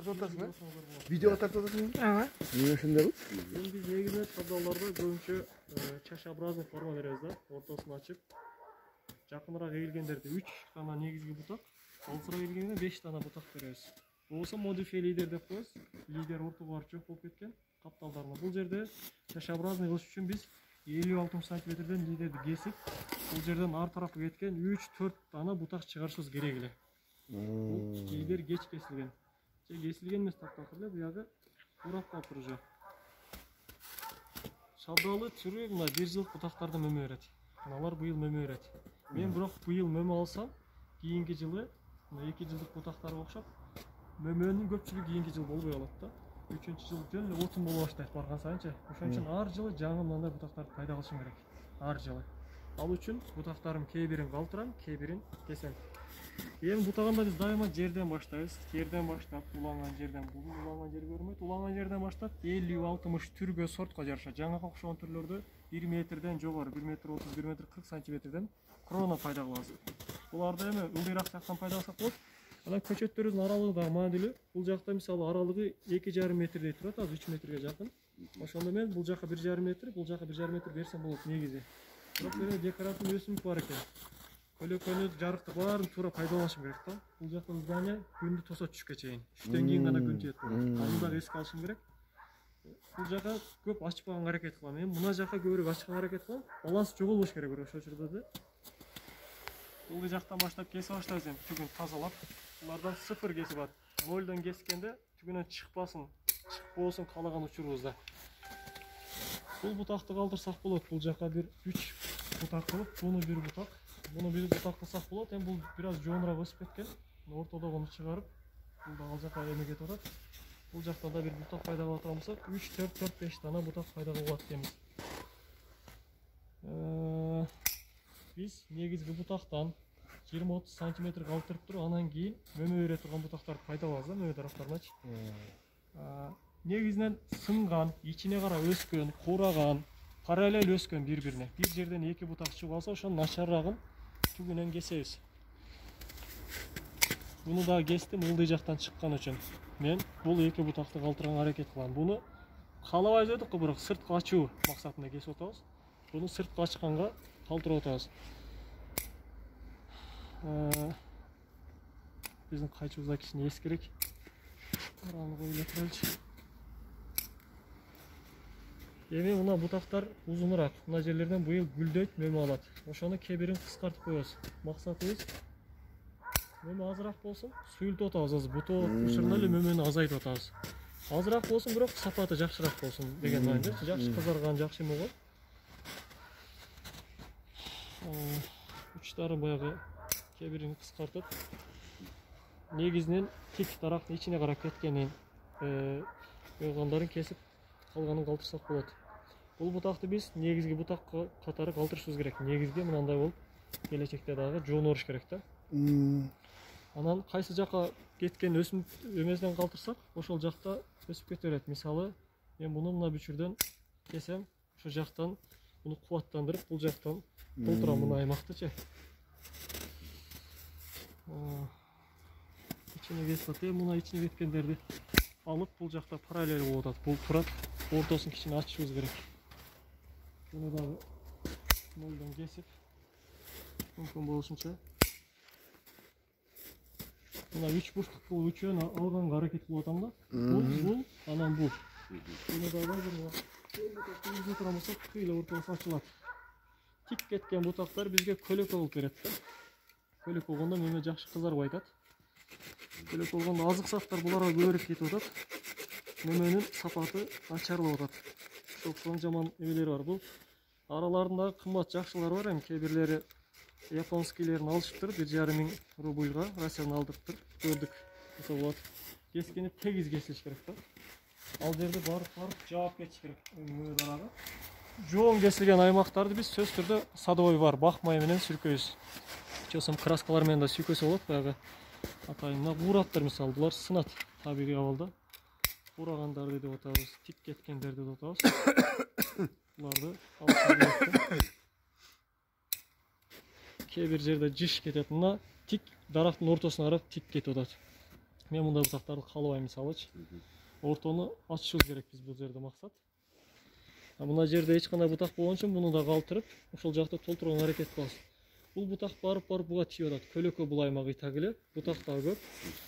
Видео тартасың? Ага. Не ошондой кылып? Biz негізінен шабдаларда көбінше чашабразный форма береміз да, ортасын açıp. Жақынырақ егілгендерде 3 дана негізгі бұтақ, алысырақ егілгенде 5 дана бұтақ береміз. Болса модифе лидер деп қоямыз. Лидер орта бар жоқ болып кеткен қапталдарына. Бұл жерде чашабразный қылыш үшін біз 56 сантиметрден лидерді кесіп, бұл жерден ар тарапы кеткен 3-4 дана бұтақ шығарышымыз керек еле. Бұл лидер кеч кесілген. Кесілген емес таптақырлы, бұяғы урап қалып тұр уже. Шабдалы түрі мына 1 жылдық бұтақтарды мөмө береді. Мыналар бұйыл мөмө береді. Мен бірақ бұйыл мөмө алсам, кейінгі жылы 2 жылдық бұтақтары оқшап, мөмөнің көпчілігі кейінгі жыл болбой қалады да. 3-ші жыл жөн отын болу баштайды барған сайынча. Ошон үчүн ар жылы жаңы мынандай бұтақтарды пайда кылышым керек. Ар жылы. Ал үчүн бұтақтарым кейбирин калтырам, кейбирин кесем. Эми бутаганда биз дайыма жерден баштайбыз. Жерден баштап, уланган жерден, бул уланган жер көрмөйт. Уланган жерден баштап 50-60 түргө сортко жараша. Жаңага окшогон түрлөрдө 1 метрден жогору, 1 метр 30, 1 метр 40 сантиметрден крона пайда кылабыз. Буларды эми ылдыйраак жактан пайда кылсак болот. Анан көчөттөрүбүздүн аралыгы да маанилүү. Бул жакта мисалы аралыгы 2,5 метрдей турат, аз 3 метрге жакын. Ошондо мен бул жака 1,5 метр, бул жака 1,5 метр берсем болот негизи. Бирок эми декоративдүү өсүмдүк бар экен. Көлөкөнү, жарыкты баарын туура пайдаланышым керек да. Бул жакта здание күндү тосо түшкө чейин. 3төн кийин гана күн тиет. Аны да эске алышым керек. Бул жака көп ачпаганга аракет кылам. Мен мына жака көбүрөөк ачканга аракет кылам. Баланс жоголбош керек ошол учурда да. Бул жактан баштап кесип баштайбыз эми, түгүн тазалап. Булардан 0 кесип ат. 0дон кескенде түгүнөн чыкпасын, чыкпосун каалаган учурубузда. Бул бутакты калтырсак болот. Бул жака бир 3 бутак кылып, буну бир бутак. Bunu bir butak kılsak болот. Hem bu biraz жоонураак өсүп кеткен. Ортодогуну чыгарып, бул да ал жака эме кетип атат. Бул жакта да бир бутак пайда кылып атамызсак, 3-4-5 дана бутак пайда кылып дейбиз. Биз негизги бутактан 20-30 сантиметр калтырып туруп, анан кийин мөмө бере турган бутактарды пайда кылабыз да, мөмө тараптарыначы. Негизинен сынган, ичине кара өскөн, куураган, параллель өскөн бири-бирине. Бир жерден 2 бутак чыгып алса, ошонун начаррагын түгүнөн кесебиз. Буну да кестим ылдый жактан чыккан үчүн. Мен бул 2 бутакты калтырганга аракет кылам. Буну каалабай өтүп, бирок сырткы ачуу максатында кесип атабыз. Буну сырткы ачканга калтырып атабыз. Биздин кайчыбызда кичине эскирек. Араны коюп эле турайлычы. Эми мына бутактар узунураак. Мына жерлерден быйыл гүлдөйт, мөмө алат. Ошону кебирин кыскартып коебуз. Максатыбыз мөмө азыраак болсун, суюлтуп атабыз. Азыр бутоо учурунда эле мөмөнү азайтып атабыз. Азыраак болсун, бирок сапаты жакшыраак болсун деген маанидө. Жакшы кызарган, жакшы мөмө. Учтарын баягы кебирин кыскартып, негизинен тик тарактын ичине карап кеткенин, койгондорун кесип, калганын калтырсак болот. Бул бутакты биз негизги бутак катары калтырышыбыз керек. Негизги мындай болуп, келечекте дагы жоон оруш керек да. Анан кайсы жака кеткен өсүм эмесинен калтырсак, ошол жакта өсүп кете берет. Мисалы, мен буну мына бүчүрдөн кесем, ошол жактан буну кубаттандырып, бул жактан толтурам мына аймактычы. Ичине кесип атып, мына ичине кеткендерди алып, бул жакта параллель болуп атат. Бул турат, ортосын кичине ачышыбыз керек. Буну дагы нолдон кесип, мүмкүн болушунча мына 3 бурчтук кылып үчөөнү алганга аракет кылып атам да. Бул, анан бул. Буну дагы бир турамызса, кыйла ортосу ачылат. Тик кеткен бутактар бизге көлөкө болуп берет да. Көлөкө болгондо мөмө жакшы кызарбай атат. Көлөкө болгондо азык сактар буларга көбүрөөк кетип атат. Мөмөнүн сапаты начарлап атат. Ошол жаман эмелери бар. Бул араларында кымбат жакшылар бар, эми кээ-бирлери японскийлерин алышыптыр, 1,5 миң рубльга Россиядан алдырыптыр, көрдүк. Ошо болот. Кескени тегиз кесилиш керек да. Ал жерде барып жаап кетиш керек. Мөмө дарагы. Жоон кесилген аймактарды биз сөз түрдө садовой бар, бакмай менен сүркөйбүз. Чосом краскалар менен да сүркөсө болот, баягы атайына буураттар мисалы, булар сынат табигый абалда. Бурагандарды деп атабыз, тик кеткендерди деп атабыз. Буларды алышыбыз керек. Кээ бир жерде жиш кетет, мына тик дарактын ортосуна карап тик кетип атат. Мен мындай бутактарды каалабайм мисалычы. Ортону ачышыбыз керек биз бул жерде максат. Мына жерде эч кандай бутак болгон үчүн буну да калтырып, ошол жакта толтурууга аракет кылабыз. Бул бутак барып буга тийип атат. Көлөкө бул аймагы так эле, бутак дагы көп.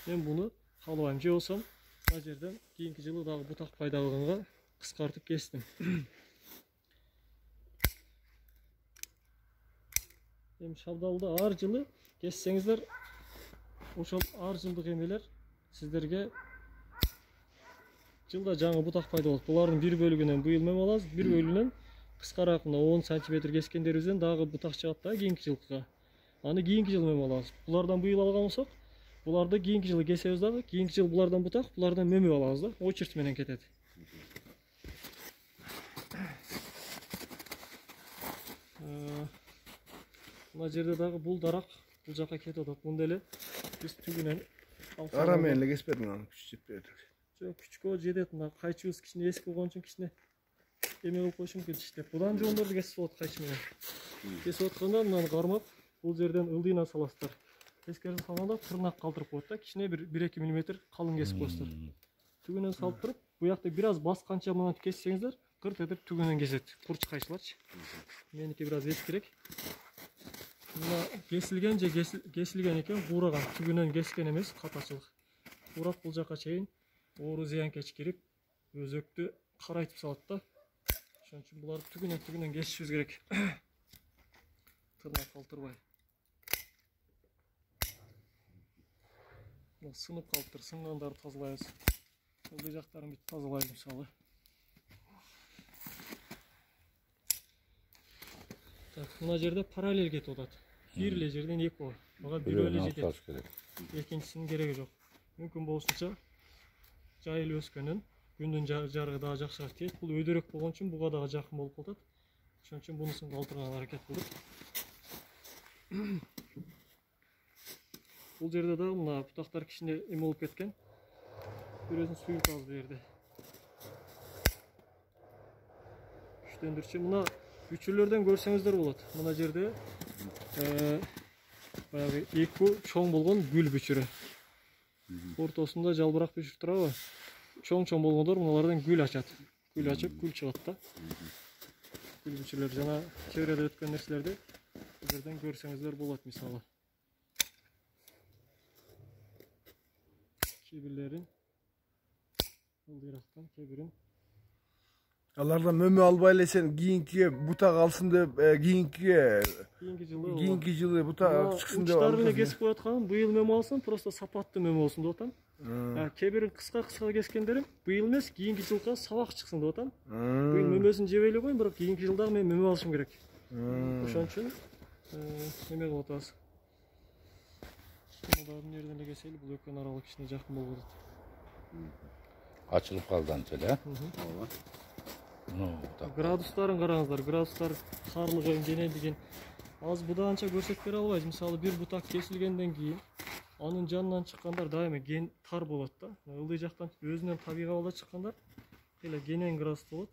Мен буну каалабайм. Же болсо мына жерден кийинки жылы дагы бутак пайда кылганга кыскартып кестим. Эми шабдалды ар жылы кессеңиздер, ошол ар жылдык эмелер сиздерге жылда жаңы бутак пайда болот. Булардын бир бөлүгүнөн быйыл мем алабыз, бир бөлүгүнөн кыскараак мына 10 см кескендерибизден дагы бутак чыгат да кийинки жылкыга. Аны кийинки жылы мем алабыз. Булардан быйыл алган болсок, буларды кийинки жылы кесебиз дагы, кийинки жылы булардан бутак, булардан мөмө алабыз да. Очередь менен кетет. Мына жерде дагы бул дарак бул жака кетип атат. Мында эле биз түгүнөн Ара менен эле кеспедиң аны, күч жетпей атат. Жок, күчкө жетет. Мына кайчыбыз кичине эски болгон үчүн кичине эме болуп коюшу мүмкүн иштеп. Будан жондорду кесип болот кайчы менен. Кесип атканда мынаны кармап, бул жерден ылдыйна саласыздар. Тескери салганда тырнак калтырып коет да, кичине 1-2 мм калың кесип коесуздар. Түгүнөн салып туруп, бу жакта бир аз басканча мынаны кессеңиздер, кырт этип түгүнөн кесет. Курчкайчыларчы. Меники бир аз эскирээк. Мына кесилген же кесилген экен, буураган, түгүнөн кескен эмес, катачылык. Буурап бул жака чейин оору зыянкеч кирип, өзөктү карайтып салат да. Ошон үчүн буларды түгүнөн кесишибиз керек. Тырнак калтырбай. Сынып калыптыр, сынгандарды тазалайбыз. Ылдый жактарын бүт тазалайбыз мисалы. Так, мына жерде параллель кетип атат. Бир эле жерден эки бар. Мага бирөө эле жетет. Экинчисинин кереги жок. Мүмкүн болушунча жайылып өскөнүн күндүн жарыгы дагы жакшыраак тиет. Бул өйдөрөк болгон үчүн буга дагы жакын болуп калат. Ошон үчүн бунусун калтырганга аракет кылдык. Бул жерде дагы мына бутактар кичине эме болуп кеткен. Бирөөсүн суюртабыз бу жерде. Күчтөндүрчү мына үчүрлөрдөн көрсөңүздөр болот. Мына жерде баягы эки чоң болгон гүл бүчүрө. Ортосунда жалбырак бүчүр турабы? Чоң болгондор муналардан гүл ачат. Гүл ачып, гүл чыгат да. Гүл бүчүрлөр жана чебереде өткөн нерселерди бул жерден көрсөңүздөр болот мисалы. Кебирлерин ылдыйрактан, кебирин. Алардан мөмө албай эле сен кийинки бутак алсын деп, кийинки жылы бутак чыксын деп. Учтарын эле кесип коятканым, быйыл мөмө алсын, просто сапаттуу мөмө болсун деп атам. Кебирин кыска кескендерим, быйыл эмес, кийинки жылга сабак чыксын деп атам. Быйыл мөмөсүн жебей эле коеюн, бирок кийинки жылдагы мен мөмө алышым керек. Ошон үчүн эме кылып атабыз. Мына дагы жерден эле кесели, бул өкөн аралык кичине жакын болуп атат. Açılıp kaldı anca la. Градустарын караңыздар, градустар карлыгын, кенендигин аз буданча көрсөтүп бере албайбыз. Мисалы бир бутак кесилгенден кийин анын жанынан чыккандар дайыма ген тар болот да. Ылдый жактан өзүнөн табигый абалда чыккандар эле кенен градус болот.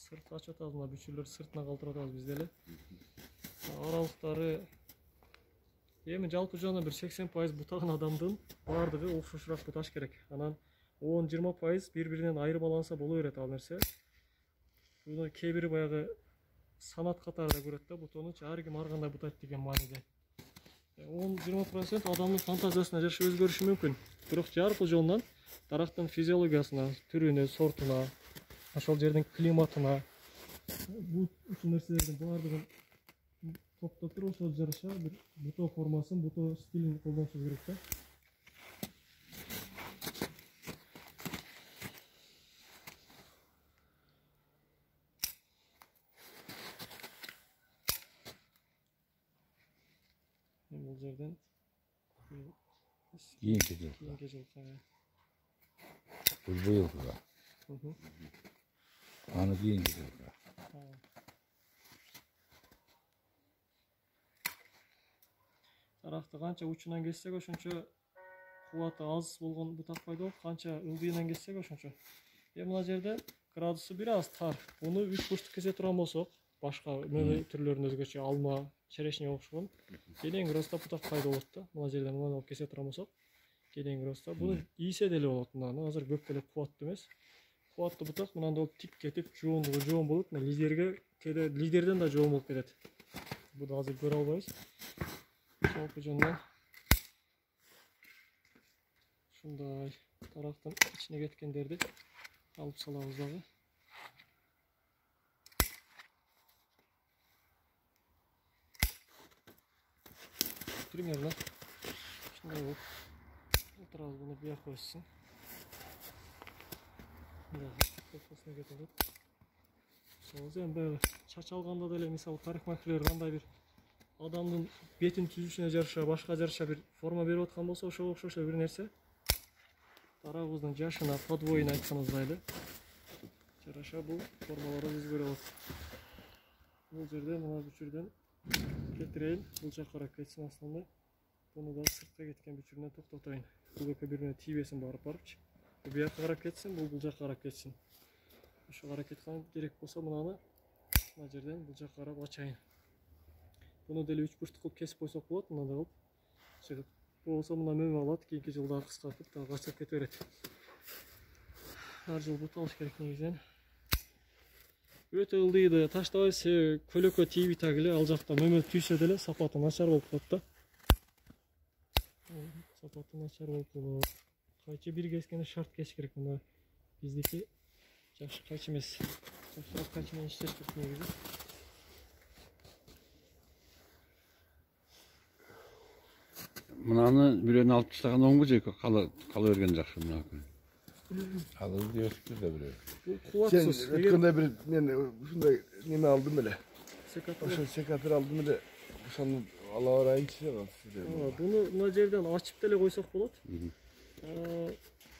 Сырт ачып атабыз, мына бүчүрлөр сыртына калтырып атабыз биз деле. Аралыктары эми жалпы жана бир 80% бутаган адамдын баардыгы окшошураак буташ керек. Анан 10-20% бири-биринен айырмаланса боло берет ал нерсе. Буну кээ бири баягы санат катарында көрөт да, бутонучу ар ким ар кандай бутайт деген мааниде. 10-20% адамдын фантазиясына жараша өзгөрүшү мүмкүн. Бирок жаркыл жолунан дарактын физиологиясына, түрүнө, сортуна, ошол жердин климатына, бул нерселердин баардыгын топтоп туруп ошол жараша бир буто формасын, буто стилин колдонушубуз керек да. Бул жерден Kiyinki жылга. Bu yılga. Anı kiyinki yılga. Даракты канча учунан кессек ошончо кубаты аз болгон бутак пайда болуп, канча ылдыйынан кессек ошончо. Мына жерде градусу бир аз тар. Буну 3 бурчтук кесе турган болсок, башка мөмө түрлөрүнүн өзгөчө алма, черешня окшогон кенен роста бутак пайда болот да. Мына жерден мынаны алып кесе турган болсок, кенен роста. Буну ийсе деле болот. Мына азыр көп деле кубаттуу эмес. Кубаттуу бутак мынандай болуп тик кетип, жоонугу жоон болуп, мына лидерге кээде лидерден да жоон болуп кетет. Буну азыр көрө албайбыз. Жалпы жөнүнөн ушундай тарактын ичине кеткендерди алып салабыз дагы. Примерно ушундай болуп отурабыз. Буну буяка өссүн. Копосуна кетет. Эми баягы чачалганда деле мисалы парикмахерлер кандай бир адамдын бетин түзүшүнө жараша, башка жараша бир форма берип аткан болсо, ошого окшош бир нерсе. Тарабыбыздын жашына, подвоюна айтканыбыздай эле жараша бул формаларды өзгөрө алат. Бул жерде мына бүчүрдөн кетирейин, бул жаккарак кетсин основной. Буну да сыртка кеткен бүчүрүнөн токтотоюн. Бул эки бирине тийбесин барып-барып. Бул буяка карап кетсин, бул жакка карап кетсин. Ошо аракет кылып керек болсо мынаны мына жерден бул жакка карап ачайын. Буну деле 3 бурчтук кылып кесип койсок болот, мындай кылып. Сөйтүп болсо мына мөмө алат, кийинки жылда кыскартып дагы ачып кете берет. Ар жыл бут алыш керек негизинен. Өтө ылдыйды таштабайбыз, көлөккө тийбей так эле, ал жакта мөмө түйсө деле сапаты начар болуп калат да. Сапаты начар болуп калат. Кайчы бир кескенде шарт кесиш керек. Мына биздики жакшы кайчы эмес. Жакшыраак кайчы менен иштеш керек негизи. Мынаны бирөөнү алып таштаган оңбу же кала берген жакшы мына. Алып диyorsun da biri. Бул кубатсыз. Өткөндө бир мен ушундай неме алдым эле. Секатор. Ошо секатор алдым эле. Ошону ала барайынчы сизде. Буну мына жерден ачып деле койсок болот.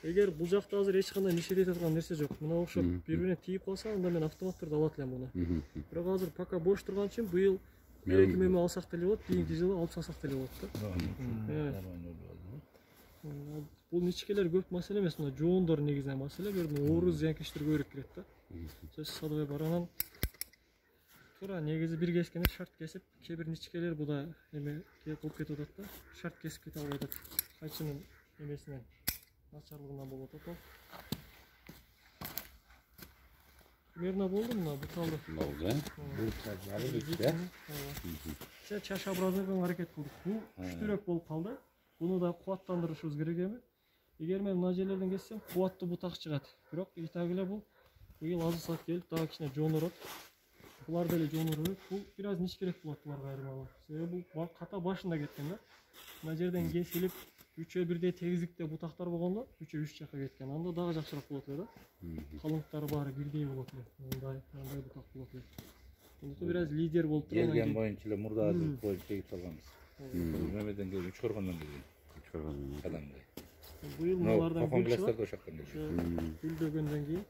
Эгер бул жакта азыр эч кандай мешет эте турган нерсе жок. Мына окшоп бири-бирине тийип калса, анда мен автомат түрдө алат элем буну. Бирок азыр пока бош турган үчүн быйыл эки мөмө алсак деле болот, кийинки жылы алып салсак деле болот да. Бул ничкелер көп маселе эмес, мына жоондор негизинен маселе, бирок ооруз зыянкечтер көбүрөөк кирет да. Сөзсүз садыбай баранан туура негизи бир кескенде шарт кесип, кээ бир ничкелер буда эме кылып кетип атат да. Шарт кесип кете албай атат. Кайчынын эмесинен начарлыгынан болуп атат. Примерно болду мына буталды. Болду. Bu taşları bitti. Sen çaş образование hareket kıldık. Bu güçlürek bolup kaldı. Bunu da kuvvattandırışımız gerek mi? Eğer ben mına жерlerden geçsem kuvvatlı butak çıkat. Bırak itagile bu yıl azı saat gelip daha içine jonurat. Bular da ele jonurat. Bu biraz niş gerek bulat var gayrımalı. Sebebi bu kata başında getken de. Mına жерден kesilip 3'e 1'de tegizlikte butaklar bolganda 3'e 3 jaka ketken. Anda daha jakşırak bulat da. Kalınlıkları bari birdey bulat. Onday butak bulat. Bunu biraz lider bolup turgan. Gelgen boyunca murda azıcık boyunca çekip salgamız. Mehmet'den gelip 3 korgandan geliyor. 3 korgandan. Adamday. Bu yıl mınalardan Kafam gül çıkar. klaslarda uşaktan geliyor. Gül dögönden giyin.